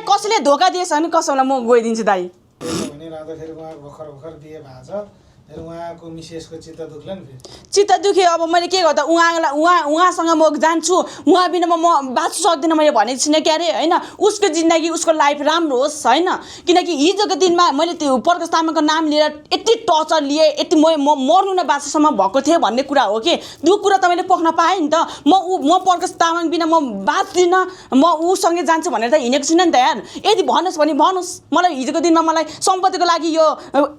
कसैले धोका दिएछ भने कसैलाई म गइदिन्छु दाइ भने रातो फेरि उहाँ भर्खर भर्खर बिहे भएको छ फेरि उहाँको मिसेसको चित्त दुख्ला नि फेरि चित्त दुख्यो अब मैले के गर्दा उहाँसँग म जान्छु उहाँ बिना म बाँच्नु सक्दिनँ मैले भनेको छुइनँ के अरे होइन उसको जिन्दगी उसको लाइफ राम्रो होस् होइन किनकि हिजोको दिनमा मैले त्यो प्रकाश तामाङको नाम लिएर यति टर्चर लिएँ यति म मर्नु न बाँच्नुसम्म भएको थिएँ भन्ने कुरा हो कि त्यो कुरा त मैले पोख्न पाएँ नि त म प्रकाश तामाङ बिना म बाँच्दिनँ म उसँगै जान्छु भनेर त हिँडेको छुइनँ नि त यार यदि भन्नुहोस् भने भन्नुहोस् मलाई हिजोको दिनमा मलाई सम्पत्तिको लागि यो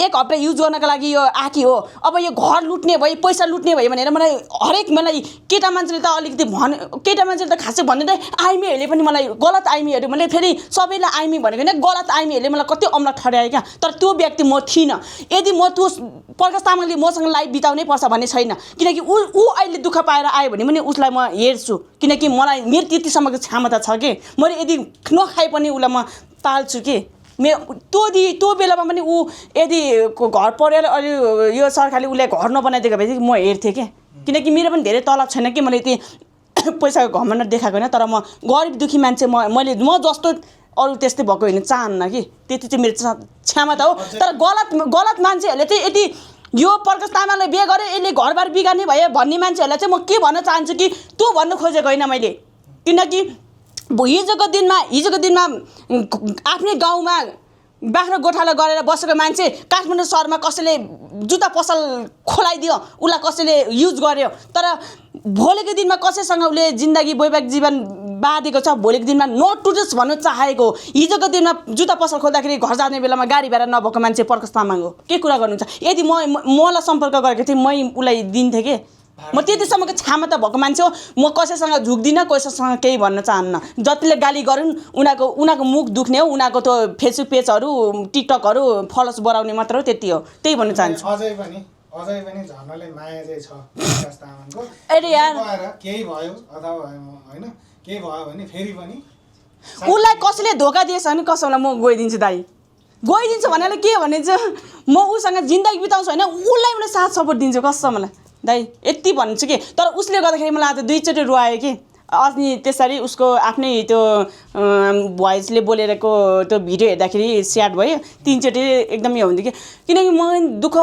एक हप्ता युज गर्नको लागि यो आकी हो अब यो घर लुट्ने भयो पैसा लुट्ने भयो भनेर मलाई हरेक मलाई केटा मान्छेले त अलिकति केटा मान्छेले त खासै भन्दैन आइमीहरूले पनि मलाई गलत आइमीहरू मैले फेरि सबैलाई आइमी भनेको होइन गलत आइमीहरूले मलाई कति अम्ल ठड्यायो क्या तर त्यो व्यक्ति म थिइनँ यदि म त्यो प्रकाश तामाङले मसँग लाइफ बिताउनै पर्छ भन्ने छैन किनकि ऊ अहिले दुःख पाएर आयो भने पनि उसलाई म हेर्छु किनकि मलाई मेरो त्यतिसम्मको क्षमता छ कि मैले यदि नखाए पनि उसलाई म पाल्छु कि त्यो बेलामा पनि ऊ यदि घर परिवार अलि यो सरकारले उसलाई घर नबनाइदिएको भए म हेर्थेँ क्या किनकि मेरो पनि धेरै तलब छैन कि मैले यति पैसाको घमण्ड देखाएको होइन तर म गरिब दुखी मान्छे म जस्तो अरू त्यस्तै भएको होइन चाहन्न कि त्यति चाहिँ मेरो क्षमता हो तर गलत मान्छेहरूले चाहिँ यदि यो प्रकाश तामाङले बिहे गरे यसले घरबार बिगार्ने भयो भन्ने मान्छेहरूलाई चाहिँ म के भन्न चाहन्छु कि त्यो भन्नु खोजेको होइन मैले किनकि हिजोको दिनमा आफ्नै गाउँमा बाख्रा गोठाला गरेर बसेको मान्छे काठमाडौँ सहरमा कसैले जुत्ता पसल खोलाइदियो उसलाई कसैले युज गर्यो तर भोलिको दिनमा कसैसँग उसले जिन्दगी वैवाहिक जीवन बाँधेको छ भोलिको दिनमा नटुटोस् भन्नु चाहेको हिजोको दिनमा जुत्ता पसल खोल्दाखेरि घर जाने बेलामा गाडी भाडा नभएको मान्छे प्रकाश तामाङ हो के कुरा गर्नुहुन्छ यदि मलाई सम्पर्क गरेको थिएँ मै उसलाई दिन्थेँ कि म त्यतिसम्मको क्षमता भएको मान्छे हो म कसैसँग झुक्दिनँ कसैसँग केही भन्न चाहन्न जतिले गाली गरून् उनीहरूको मुख दुख्ने हो उनीहरूको त्यो फेसबुक पेजहरू टिकटकहरू फलोस बढाउने मात्र हो त्यति हो त्यही भन्न चाहन्छु अझै पनि झर्नले माया चाहिँ छ प्रकाश तामाङको अरे यार केही भयो अथवा होइन केही भयो भने फेरि पनि उसलाई कसैले धोका दिएछ भने कसैलाई म गइदिन्छु दाइ गइदिन्छु भन्नाले के भने चाहिँ म उसँग जिन्दगी बिताउँछु होइन उसलाई मैले साथ सपोर्ट दिन्छु कसैलाई दाइ यति भन्छु कि तर उसले गर्दाखेरि मलाई आज दुईचोटि रुवायो कि अनि त्यसरी उसको आफ्नै त्यो भोइसले बोलेरको त्यो भिडियो हेर्दाखेरि स्याड भयो तीनचोटि एकदम यो हुन्थ्यो कि किनकि म दुःख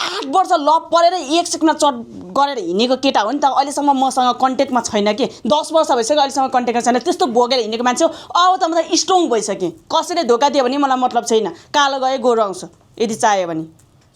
8 वर्ष लभ परेर एक सेकेन्डमा चट गरेर हिँडेको केटा हो नि त अहिलेसम्म मसँग कन्ट्याक्टमा छैन कि 10 वर्ष भइसक्यो अहिलेसम्म कन्ट्याक्टमा छैन त्यस्तो भोगेर हिँडेको मान्छे हो अब त म त स्ट्रङ भइसकेँ कसैले धोका दियो भने मलाई मतलब छैन कालो गयो गोरो आउँछ यदि चाह्यो भने